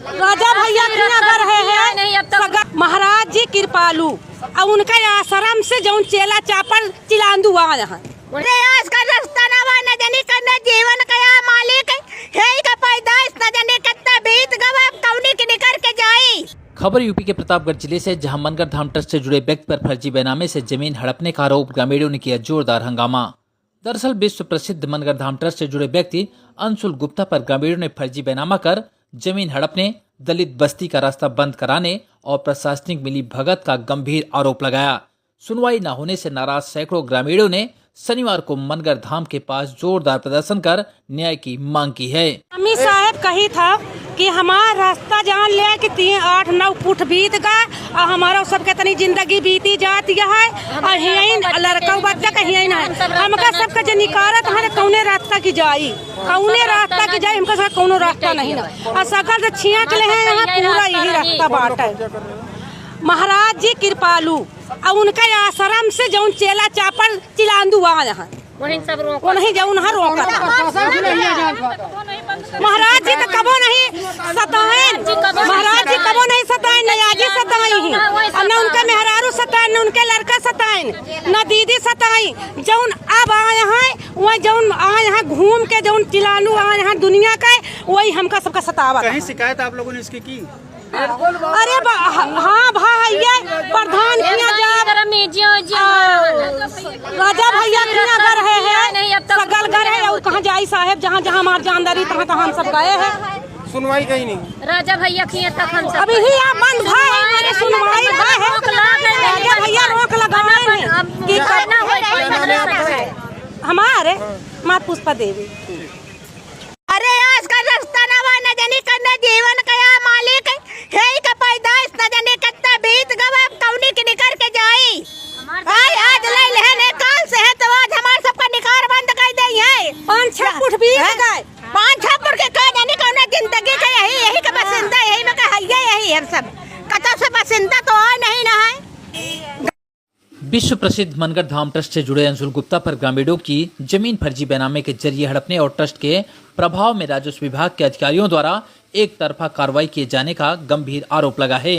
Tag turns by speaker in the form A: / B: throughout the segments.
A: राजा भैया कर रहे हैं महाराज जी कृपालू और उनका आश्रम से जौन चेला चापल चिलांदू आया है का रास्ता न जाने करना जीवन का मालिक है का पैदाइश न जाने कितना बीत गवा कौनी के निकर के जाई।
B: खबर यूपी के प्रतापगढ़ जिले से, जहां मनगर धाम ट्रस्ट से जुड़े व्यक्ति पर फर्जी बैनामे से जमीन हड़पने का आरोप, ग्रामीणों ने किया जोरदार हंगामा। दरअसल विश्व प्रसिद्ध मनगर धाम ट्रस्ट से जुड़े व्यक्ति अंशुल गुप्ता पर ग्रामीणों ने फर्जी बैनामा कर जमीन हड़पने, दलित बस्ती का रास्ता बंद कराने और प्रशासनिक मिली भगत का गंभीर आरोप लगाया। सुनवाई न होने से नाराज सैकड़ों ग्रामीणों ने शनिवार को मनगर धाम के पास जोरदार प्रदर्शन कर न्याय की मांग की है।
A: अमी साहब कही था कि हमारा रास्ता जान ले कि 8-9 फुट बीत गए और हमारा सबके तनी जिंदगी बीती जाती है और यही लड़का बच्चा कहीं है हमका सबका जो निकारत है कौने रास्ता की जाई, कौने रास्ता की जाई, हमका सब कौनो रास्ता नहीं ना और सकल छिया के लिए यहाँ पूरा यही रास्ता बाट है। महाराज जी कृपालू और उनका आश्रम से जौन चेला चापल चिलांदू आया है वहीं जौन रोका महाराज जी तो कबो नहीं सताएं, महाराज जी कबो नहीं सताएं, न याजी सताई ही और न उनका मेहरारू सताएं, न उनके लड़का सताएं, न दीदी सताई। जौन अब आए हैं वही जौन आए हैं घूम के जौन चिलानू आए हैं दुनिया का वही हमका सबका सतावा।
C: कहीं शिकायत आप लोगों ने इसकी की?
A: अरे हाँ भैया प्रधान राजा भैया कर रहे हैं सगल घर है और कहाँ जाई साहेब जहाँ जहाँ हमारी जानदारी तहाँ तहाँ हम सब गए हैं।
C: सुनवाई कहीं नहीं,
D: राजा भैया किए तक हम सब
A: अभी ही बंद है सुनवाई है। राजा भैया रोक लगाए हैं हमारे माँ पुष्पा देवी। अरे आज का रास्ता न जाने करना जीवन का मालिक है का पैदाइश न जाने कितना बीत गवा कौनी के निकर के जाई। आज ले लेने काल से है तो आज हमारे सबका निकार बंद कर दे है 5-6 फुट बीत गए 5-6 फुट के कह जाने कौन जिंदगी का यही का बसिंदा यही में का यही हम सब कथा से बसिंदा तो और नहीं ना है।
B: विश्व प्रसिद्ध मनगर धाम ट्रस्ट से जुड़े अंशुल गुप्ता पर ग्रामीणों की जमीन फर्जी बैनामे के जरिए हड़पने और ट्रस्ट के प्रभाव में राजस्व विभाग के अधिकारियों द्वारा एक तरफा कार्रवाई किए जाने का गंभीर आरोप लगा है।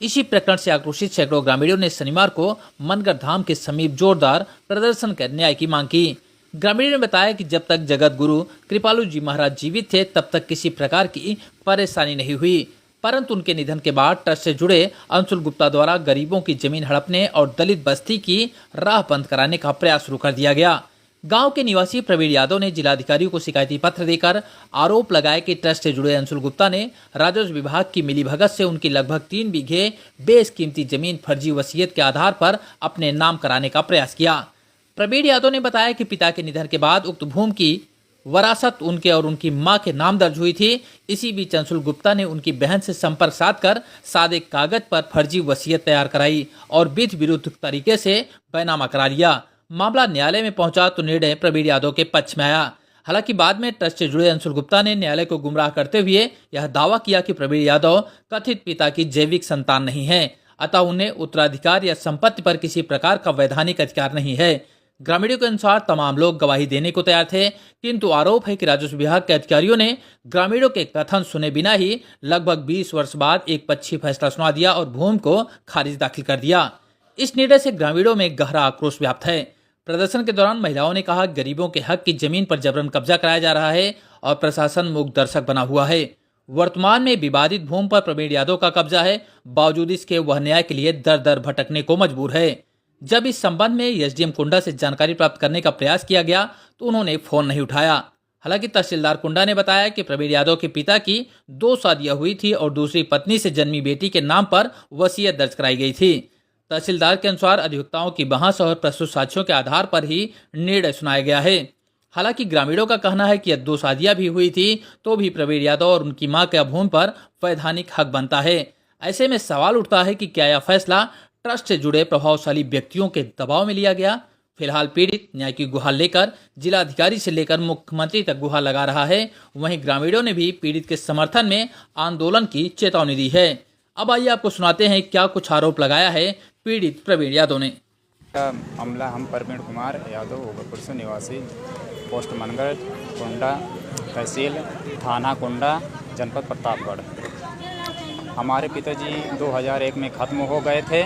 B: इसी प्रकरण से आक्रोशित सैकड़ों ग्रामीणों ने शनिवार को मनगर धाम के समीप जोरदार प्रदर्शन कर न्याय की मांग की। ग्रामीणों ने बताया कि जब तक जगत गुरु कृपालू जी महाराज जीवित थे तब तक किसी प्रकार की परेशानी नहीं हुई, परंतु उनके निधन के बाद ट्रस्ट से जुड़े अंशुल गुप्ता द्वारा गरीबों की जमीन हड़पने और दलित बस्ती की राह बंद कराने का प्रयास शुरू कर दिया गया। गांव के निवासी प्रवीण यादव ने जिलाधिकारियों को शिकायती पत्र देकर आरोप लगाया कि ट्रस्ट से जुड़े अंशुल गुप्ता ने राजस्व विभाग की मिलीभगत से उनकी लगभग 3 बीघे बेशकीमती जमीन फर्जी वसीयत के आधार पर अपने नाम कराने का प्रयास किया। प्रवीण यादव ने बताया कि पिता के निधन के बाद उक्त भूमि की वरासत उनके और उनकी मां के नाम दर्ज हुई थी। इसी बीच अंशुल गुप्ता ने उनकी बहन से संपर्क साधकर सादे कागज पर फर्जी वसीयत तैयार कराई और विधि विरुद्ध तरीके से बैनामा करा लिया। मामला न्यायालय में पहुंचा तो निर्णय प्रवीण यादव के पक्ष में आया। हालांकि बाद में ट्रस्ट से जुड़े अंशुल गुप्ता ने न्यायालय को गुमराह करते हुए यह दावा किया कि प्रवीण यादव कथित पिता की जैविक संतान नहीं है, अतः उन्हें उत्तराधिकार या संपत्ति पर किसी प्रकार का वैधानिक अधिकार नहीं है। ग्रामीणों के अनुसार तमाम लोग गवाही देने को तैयार थे, किंतु आरोप है कि राजस्व विभाग के अधिकारियों ने ग्रामीणों के कथन सुने बिना ही लगभग 20 वर्ष बाद एक पक्षी फैसला सुना दिया और भूमि को खारिज दाखिल कर दिया। इस निर्णय से ग्रामीणों में गहरा आक्रोश व्याप्त है। प्रदर्शन के दौरान महिलाओं ने कहा, गरीबों के हक की जमीन पर जबरन कब्जा कराया जा रहा है और प्रशासन मूक दर्शक बना हुआ है। वर्तमान में विवादित भूमि पर प्रवीण यादव का कब्जा है, बावजूद इसके वह न्याय के लिए दर दर भटकने को मजबूर है। जब इस संबंध में एसडीएम कुंडा से जानकारी प्राप्त करने का प्रयास किया गया तो उन्होंने फोन नहीं उठाया। हालांकि तहसीलदार कुंडा ने बताया कि प्रवीण यादव के पिता की 2 शादियां हुई थी और दूसरी पत्नी से जन्मी बेटी के नाम पर वसीयत दर्ज कराई गई थी। तहसीलदार के अनुसार अधिवक्ताओं की बहस और प्रस्तुत साक्ष्यों के आधार पर ही निर्णय सुनाया गया है। हालांकि ग्रामीणों का कहना है कि 2 शादियां भी हुई थी तो भी प्रवीण यादव और उनकी मां के भूमि पर वैधानिक हक बनता है। ऐसे में सवाल उठता है कि क्या यह फैसला ट्रस्ट से जुड़े प्रभावशाली व्यक्तियों के दबाव में लिया गया। फिलहाल पीड़ित न्याय की गुहार लेकर जिलाधिकारी से लेकर मुख्यमंत्री तक गुहार लगा रहा है। वहीं ग्रामीणों ने भी पीड़ित के समर्थन में आंदोलन की चेतावनी दी है। अब आइए आपको सुनाते हैं क्या कुछ आरोप लगाया है पीड़ित प्रवीण यादव ने।
E: मामला हम प्रवीण कुमार यादव उगरपुर निवासी, पोस्ट मनगर, कुंडा, तहसील थाना कुंडा, जनपद प्रतापगढ़। हमारे पिताजी 2001 में ख़त्म हो गए थे।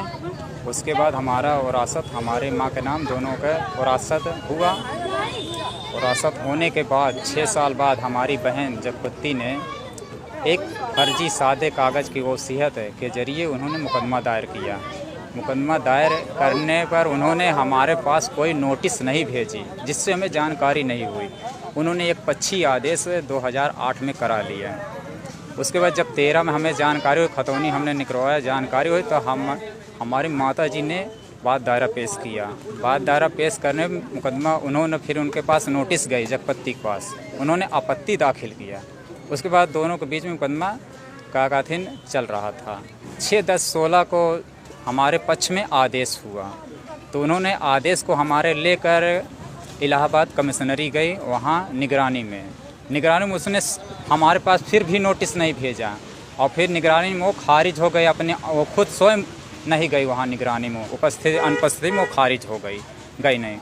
E: उसके बाद हमारा विरासत हमारे माँ के नाम दोनों का विरासत हुआ। विरासत होने के बाद 6 साल बाद हमारी बहन जगपति ने एक फर्जी सादे कागज़ की वसीयत के ज़रिए उन्होंने मुकदमा दायर किया। मुकदमा दायर करने पर उन्होंने हमारे पास कोई नोटिस नहीं भेजी, जिससे हमें जानकारी नहीं हुई। उन्होंने एक पक्षी आदेश 2008 में करा लिया। उसके बाद जब 13 में हमें जानकारी हुई, खतौनी हमने निकलवाया, जानकारी हुई तो हमारी माता जी ने बात दायरा पेश किया। बात दायरा पेश करने में मुकदमा उन्होंने फिर उनके पास नोटिस गई जगपति के पास, उन्होंने आपत्ति दाखिल किया। उसके बाद दोनों के बीच में मुकदमा कागाथिन चल रहा था। 6/10/16 को हमारे पक्ष में आदेश हुआ, तो उन्होंने आदेश को हमारे लेकर इलाहाबाद कमिश्नरी गई, वहाँ निगरानी में उसने हमारे पास फिर भी नोटिस नहीं भेजा और फिर निगरानी में वो खारिज हो गई। वो खुद स्वयं नहीं गई वहाँ निगरानी में, अनुपस्थिति में वो खारिज हो गई नहीं।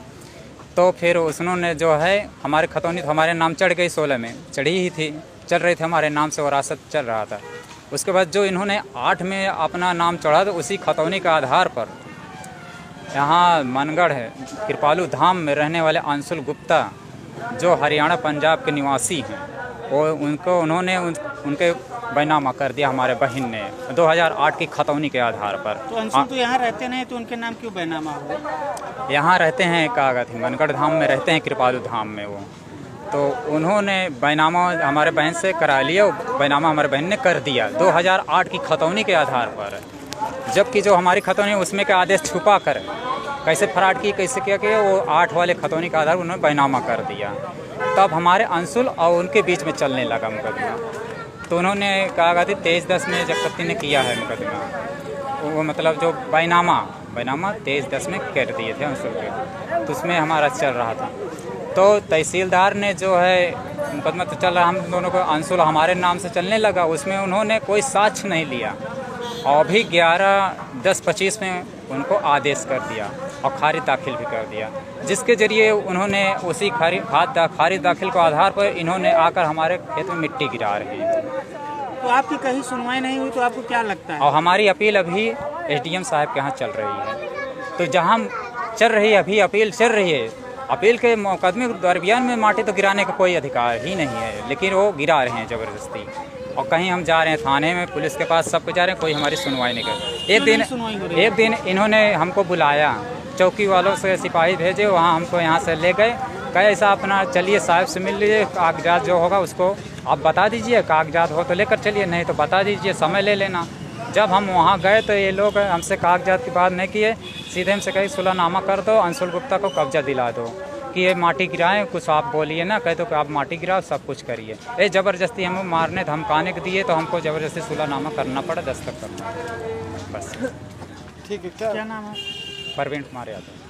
E: तो फिर उन्होंने जो है हमारे खतौनी तो हमारे नाम चढ़ गई, 16 में चढ़ी ही थी, चल रही थी, हमारे नाम से विरासत चल रहा था। उसके बाद जो इन्होंने 8 में अपना नाम चढ़ा, तो उसी खतौनी के आधार पर यहाँ मनगढ़ है कृपालू धाम में रहने वाले अंशुल गुप्ता जो हरियाणा पंजाब के निवासी हैं, वो उन्होंने उनके बैनामा कर दिया हमारे बहन ने 2008 की खतौनी के आधार पर।
C: तो अंशुल तो यहाँ रहते नहीं, तो उनके नाम क्यों बैनामा हुआ?
E: यहाँ रहते हैं कागज मनगढ़ धाम में रहते हैं, कृपालू धाम में वो, तो उन्होंने बैनामा हमारे बहन से करा लिया। बैनामा हमारे बहन ने कर दिया 2008 की खतौनी के आधार पर, जबकि जो हमारी खतौनी उसमें का आदेश छुपा कर कैसे फराड की, कैसे किया कि वो 8 वाले खतौनी का आधार उन्होंने बैनामा कर दिया। तब हमारे अंशुल और उनके बीच में चलने लगा मुकदमा। तो उन्होंने कहा कि 23/10 में जगपति ने किया है मुकदमा, वो मतलब जो बैनामा 23/10 में कर दिए थे अंशुल के, तो उसमें हमारा चल रहा था। तो तहसीलदार ने जो है मुकदमा तो चल रहा, हम दोनों को अंशुल हमारे नाम से चलने लगा, उसमें उन्होंने कोई साक्ष्य नहीं लिया और अभी 11/10/25 में उनको आदेश कर दिया और खारिज दाखिल भी कर दिया, जिसके ज़रिए उन्होंने उसी खारिज दाखिल के आधार पर इन्होंने आकर हमारे खेत में मिट्टी गिरा रहे हैं।
C: तो आपकी कहीं सुनवाई नहीं हुई, तो आपको क्या लगता है?
E: और हमारी अपील अभी SDM साहब के यहाँ चल रही है, तो जहाँ चल रही है अभी अपील चल रही है, अपील के मुकदमे दरमियान में माटी तो गिराने का कोई अधिकार ही नहीं है, लेकिन वो गिरा रहे हैं ज़बरदस्ती। और कहीं हम जा रहे हैं थाने में, पुलिस के पास, सब कुछ जा रहे हैं, कोई हमारी सुनवाई नहीं कर। एक दिन इन्होंने हमको बुलाया, चौकी वालों से सिपाही भेजे, वहाँ हमको यहाँ से ले गए, कहे ऐसा अपना चलिए साहब से मिल लीजिए, कागजात जो होगा उसको आप बता दीजिए, कागजात हो तो लेकर चलिए, नहीं तो बता दीजिए, समय ले लेना। जब हम वहाँ गए तो ये लोग हमसे कागजात की बात नहीं किए, सीधे हमसे कहे सुलहनामा कर दो, अंशुल गुप्ता को कब्जा दिला दो कि ये माटी गिराएं, कुछ आप बोलिए ना, कहे तो कि आप माटी गिराओ, सब कुछ करिए। ये ज़बरदस्ती हमें मारने धमकाने के दिए, तो हमको ज़बरदस्ती सुलहनामा करना पड़ा, दस्तखत करना, बस।
C: ठीक है, क्या नाम है?
E: परवीन कुमार यादव।